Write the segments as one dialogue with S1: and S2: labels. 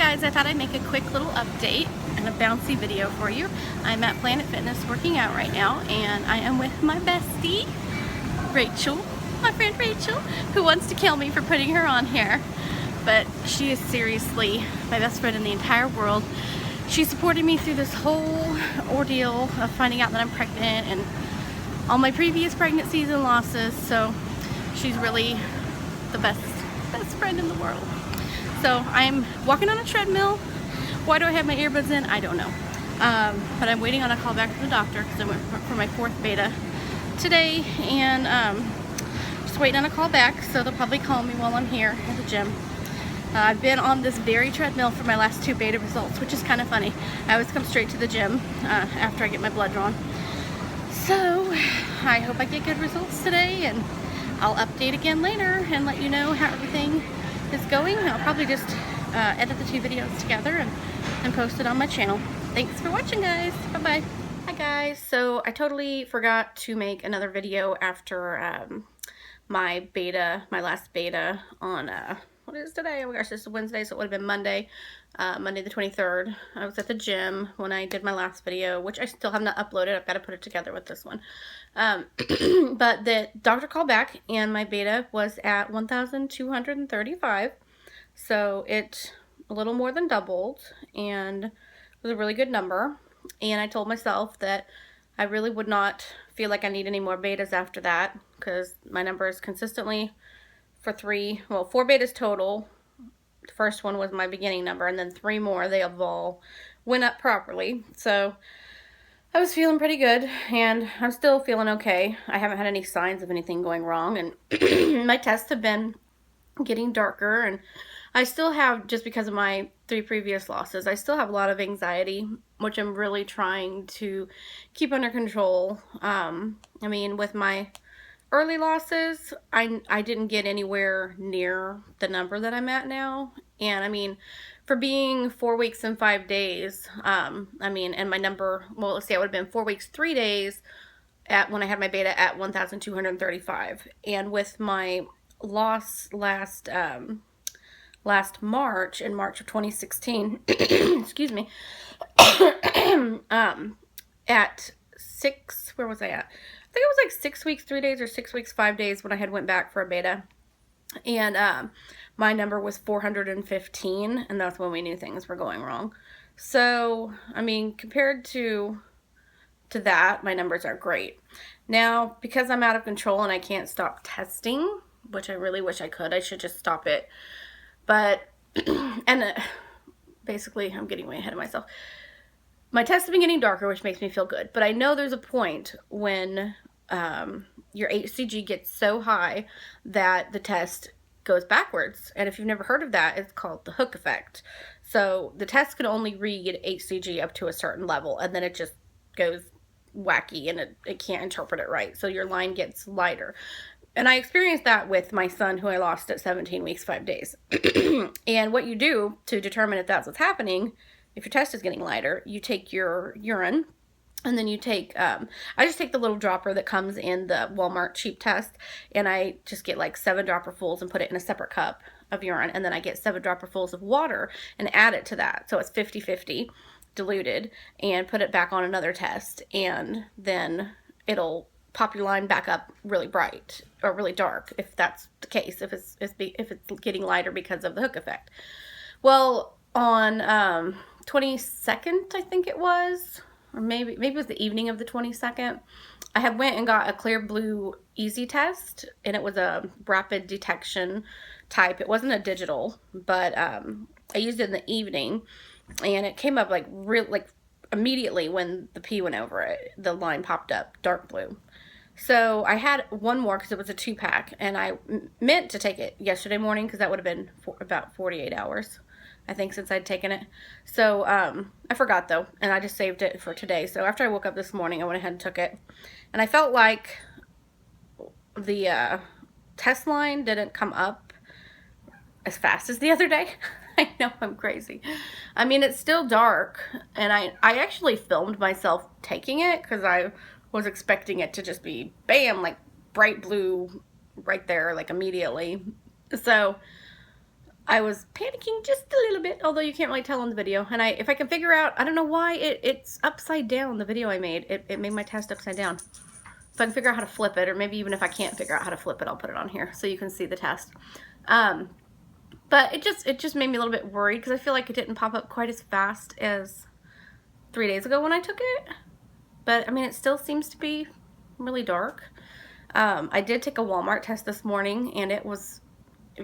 S1: guys, I thought I'd make a quick little update and a bouncy video for you. I'm at Planet Fitness working out right now, and I am with my bestie, Rachel, my friend Rachel, who wants to kill me for putting her on here. But she is seriously my best friend in the entire world. She supported me through this whole ordeal of finding out that I'm pregnant and all my previous pregnancies and losses, so she's really the best friend in the world. So I'm walking on a treadmill. Why do I have my earbuds in? I don't know. But I'm waiting on a call back from the doctor because I went for my 4th beta today, and just waiting on a call back, so they'll probably call me while I'm here at the gym. I've been on this very treadmill for my last 2 beta results, which is kind of funny. I always come straight to the gym after I get my blood drawn. So I hope I get good results today, and I'll update again later and let you know how everything is going. I'll probably just edit the 2 videos together and post it on my channel. Thanks for watching, guys. Bye-bye. Hi, guys. So I totally forgot to make another video after my last beta on, what is today? Oh my gosh, this is Wednesday, so it would have been Monday, Monday the 23rd. I was at the gym when I did my last video, which I still have not uploaded. I've got to put it together with this one. But the doctor called back, and my beta was at 1,235. So it a little more than doubled, and was a really good number. And I told myself that I really would not feel like I need any more betas after that, because my number is consistently for 4 betas total. The first one was my beginning number, and then 3 more. They all went up properly. So I was feeling pretty good, and I'm still feeling okay. I haven't had any signs of anything going wrong, and my tests have been getting darker, and I still have, just because of my 3 previous losses, I still have a lot of anxiety, which I'm really trying to keep under control. I mean, with my early losses, I didn't get anywhere near the number that I'm at now. And I mean, for being 4 weeks and 5 days, I mean, and my number, well, let's see, it would have been 4 weeks, 3 days when I had my beta at 1,235. And with my loss last March, in March of 2016, excuse me, at 6, where was I at? I think it was like 6 weeks, 3 days, or 6 weeks, 5 days when I had went back for a beta. And my number was 415, and that's when we knew things were going wrong. So, I mean, compared to that, my numbers are great. Now, because I'm out of control and I can't stop testing, which I really wish I could, I should just stop it. But, basically, I'm getting way ahead of myself. My tests have been getting darker, which makes me feel good. But I know there's a point when your HCG gets so high that the test goes backwards. And if you've never heard of that, it's called the hook effect. So the test can only read HCG up to a certain level, and then it just goes wacky, and it can't interpret it right. So your line gets lighter. And I experienced that with my son, who I lost at 17 weeks, 5 days. And what you do to determine if that's what's happening, if your test is getting lighter, you take your urine, and then you take, I just take the little dropper that comes in the Walmart cheap test, and I just get like 7 dropperfuls and put it in a separate cup of urine, and then I get 7 dropperfuls of water and add it to that. So it's 50-50 diluted, and put it back on another test, and then it'll pop your line back up really bright or really dark, if that's the case, if it's getting lighter because of the hook effect. Well, on 22nd, I think it was, or maybe it was the evening of the 22nd, I had went and got a Clearblue easy test, and it was a rapid detection type. It wasn't a digital, but I used it in the evening, and it came up like immediately when the P went over it. The line popped up dark blue. So I had one more because it was a 2-pack, and I meant to take it yesterday morning because that would have been about 48 hours, I think, since I'd taken it. So I forgot, though, and I just saved it for today. So after I woke up this morning, I went ahead and took it, and I felt like the test line didn't come up as fast as the other day. I know, I'm crazy. I mean, it's still dark, and I actually filmed myself taking it because I was expecting it to just be bam, like bright blue right there, like immediately. So I was panicking just a little bit, although you can't really tell on the video. And if I can figure out, I don't know why it's upside down, the video I made. It made my test upside down. So I can figure out how to flip it, or maybe even if I can't figure out how to flip it, I'll put it on here so you can see the test. But it just made me a little bit worried because I feel like it didn't pop up quite as fast as 3 days ago when I took it. But I mean, it still seems to be really dark. I did take a Walmart test this morning, and it was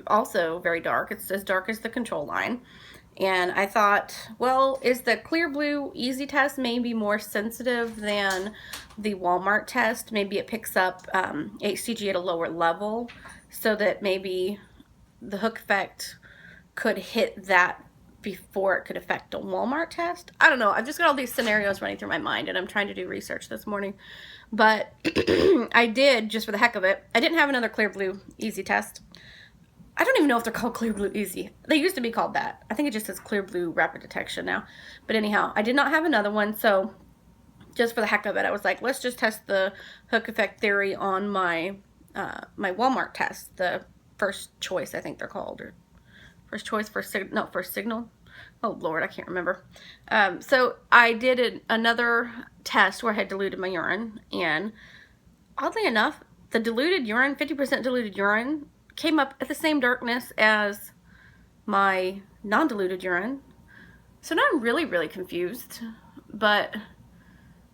S1: also very dark. It's as dark as the control line. And I thought, well, is the Clearblue Easy test maybe more sensitive than the Walmart test? Maybe it picks up HCG at a lower level so that maybe the hook effect could hit that before it could affect a Walmart test. I don't know. I've just got all these scenarios running through my mind, and I'm trying to do research this morning. But I did, just for the heck of it, I didn't have another Clearblue Easy test. I don't even know if they're called Clearblue Easy. They used to be called that. I think it just says Clearblue Rapid Detection now. But anyhow, I did not have another one, so just for the heck of it, I was like, let's just test the hook effect theory on my my Walmart test, the first choice, I think they're called, or first choice, first signal. Oh Lord, I can't remember. So I did another test where I had diluted my urine, and oddly enough, the diluted urine, 50% diluted urine, came up at the same darkness as my non-diluted urine. So now I'm really, really confused, but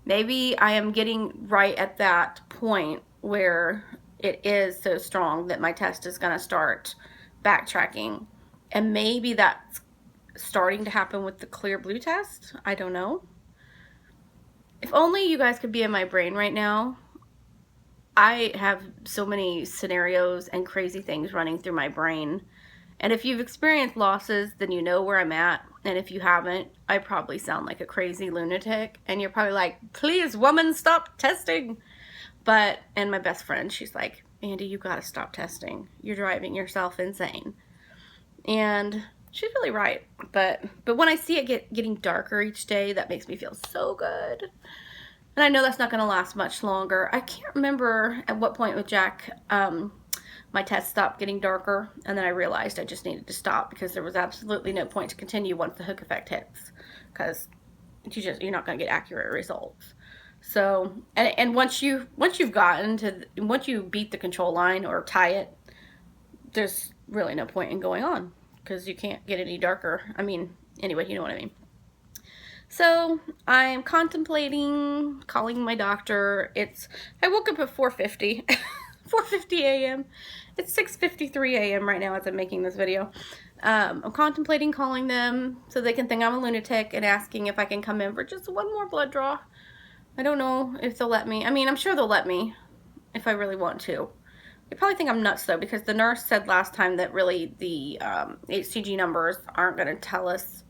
S1: maybe I am getting right at that point where it is so strong that my test is going to start backtracking, and maybe that's starting to happen with the Clearblue test. I don't know. If only you guys could be in my brain right now. I have so many scenarios and crazy things running through my brain. And if you've experienced losses, then you know where I'm at. And if you haven't, I probably sound like a crazy lunatic. And you're probably like, please, woman, stop testing. And my best friend, she's like, Andy, you gotta stop testing. You're driving yourself insane. And she's really right. But when I see it getting darker each day, that makes me feel so good. And I know that's not going to last much longer. I can't remember at what point with Jack my test stopped getting darker, and then I realized I just needed to stop because there was absolutely no point to continue once the hook effect hits, because you're not going to get accurate results. So and once you beat the control line or tie it, there's really no point in going on because you can't get any darker. I mean, anyway, you know what I mean. So I'm contemplating calling my doctor. I woke up at 4:50, 4:50 a.m. It's 6:53 a.m. right now as I'm making this video. I'm contemplating calling them so they can think I'm a lunatic and asking if I can come in for just one more blood draw. I don't know if they'll let me. I mean, I'm sure they'll let me if I really want to. They probably think I'm nuts though, because the nurse said last time that really the HCG numbers aren't going to tell us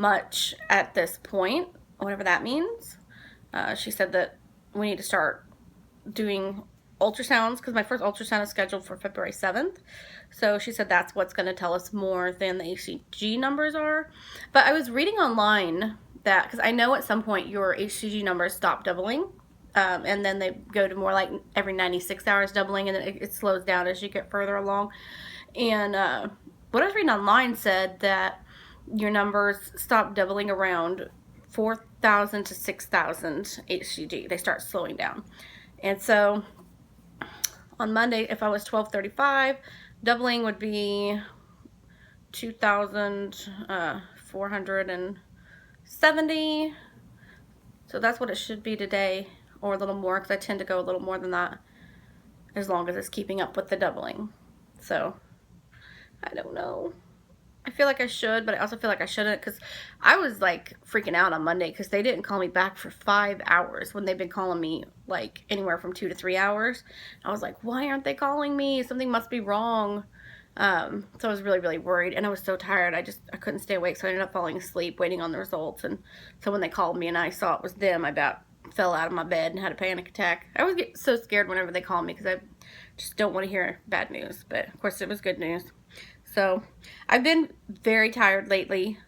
S1: much at this point, whatever that means. She said that we need to start doing ultrasounds because my first ultrasound is scheduled for February 7th. So she said that's what's going to tell us more than the HCG numbers are. But I was reading online that, because I know at some point your HCG numbers stop doubling, and then they go to more like every 96 hours doubling, and then it slows down as you get further along. And what I was reading online said that your numbers stop doubling around 4,000 to 6,000 HCG. They start slowing down. And so on Monday, if I was 1235, doubling would be 2,470. So that's what it should be today, or a little more, because I tend to go a little more than that as long as it's keeping up with the doubling. So I don't know. I feel like I should, but I also feel like I shouldn't, because I was like freaking out on Monday because they didn't call me back for 5 hours when they've been calling me like anywhere from 2 to 3 hours. I was like, why aren't they calling me? Something must be wrong. So I was really, really worried, and I was so tired. I couldn't stay awake, so I ended up falling asleep waiting on the results. And so when they called me and I saw it was them, I about fell out of my bed and had a panic attack. I always get so scared whenever they call me because I just don't want to hear bad news, but of course it was good news. So I've been very tired lately.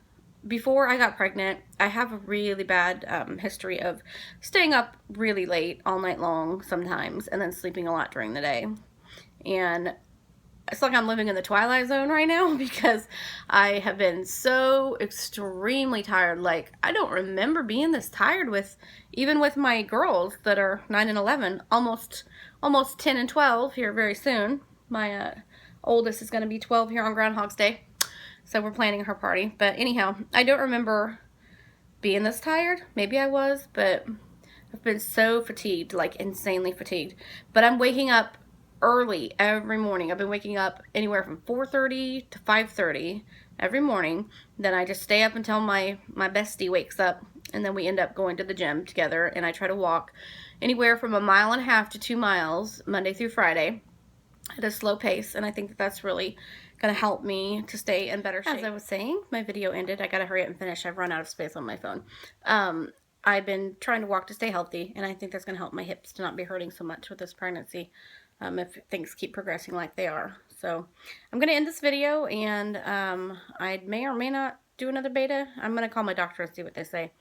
S1: Before I got pregnant, I have a really bad history of staying up really late all night long sometimes, and then sleeping a lot during the day. And it's like I'm living in the twilight zone right now because I have been so extremely tired. Like, I don't remember being this tired with, even with my girls that are 9 and 11, almost 10 and 12 here very soon. My oldest is going to be 12 here on Groundhog's Day, so we're planning her party. But anyhow, I don't remember being this tired. Maybe I was, but I've been so fatigued, like insanely fatigued. But I'm waking up early every morning. I've been waking up anywhere from 4:30 to 5:30 every morning. Then I just stay up until my bestie wakes up, and then we end up going to the gym together, and I try to walk anywhere from 1.5 miles to 2 miles Monday through Friday at a slow pace, and I think that that's really going to help me to stay in better shape. As I was saying, my video ended. I got to hurry up and finish. I've run out of space on my phone. I've been trying to walk to stay healthy, and I think that's going to help my hips to not be hurting so much with this pregnancy if things keep progressing like they are. So I'm going to end this video, and I may or may not do another beta. I'm going to call my doctor and see what they say.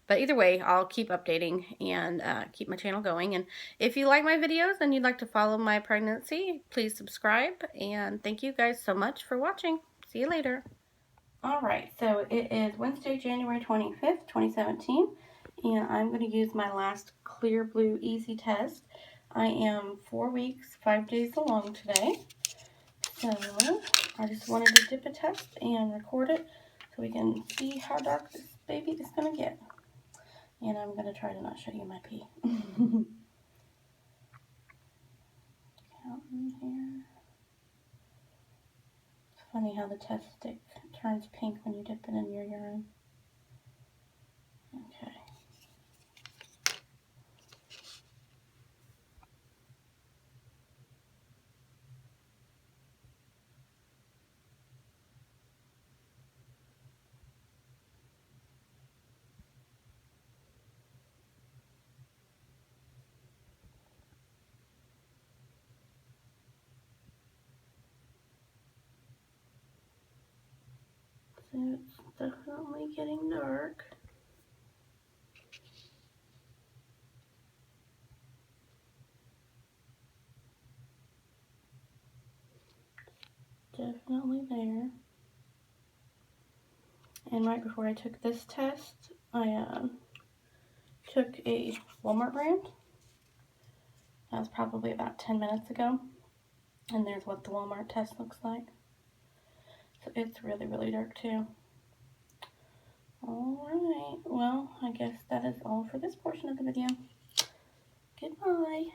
S1: But either way, I'll keep updating and keep my channel going. And if you like my videos and you'd like to follow my pregnancy, please subscribe. And thank you guys so much for watching. See you later. Alright, so it is Wednesday, January 25th, 2017. And I'm going to use my last Clearblue Easy test. I am 4 weeks, 5 days along today. So I just wanted to dip a test and record it so we can see how dark this baby is going to get. And I'm going to try to not show you my pee. Counting here. It's funny how the test stick turns pink when you dip it in your urine. Okay. So it's definitely getting dark. Definitely there. And right before I took this test, I took a Walmart brand. That was probably about 10 minutes ago. And there's what the Walmart test looks like. So it's really, really dark too. Alright, well, I guess that is all for this portion of the video. Goodbye.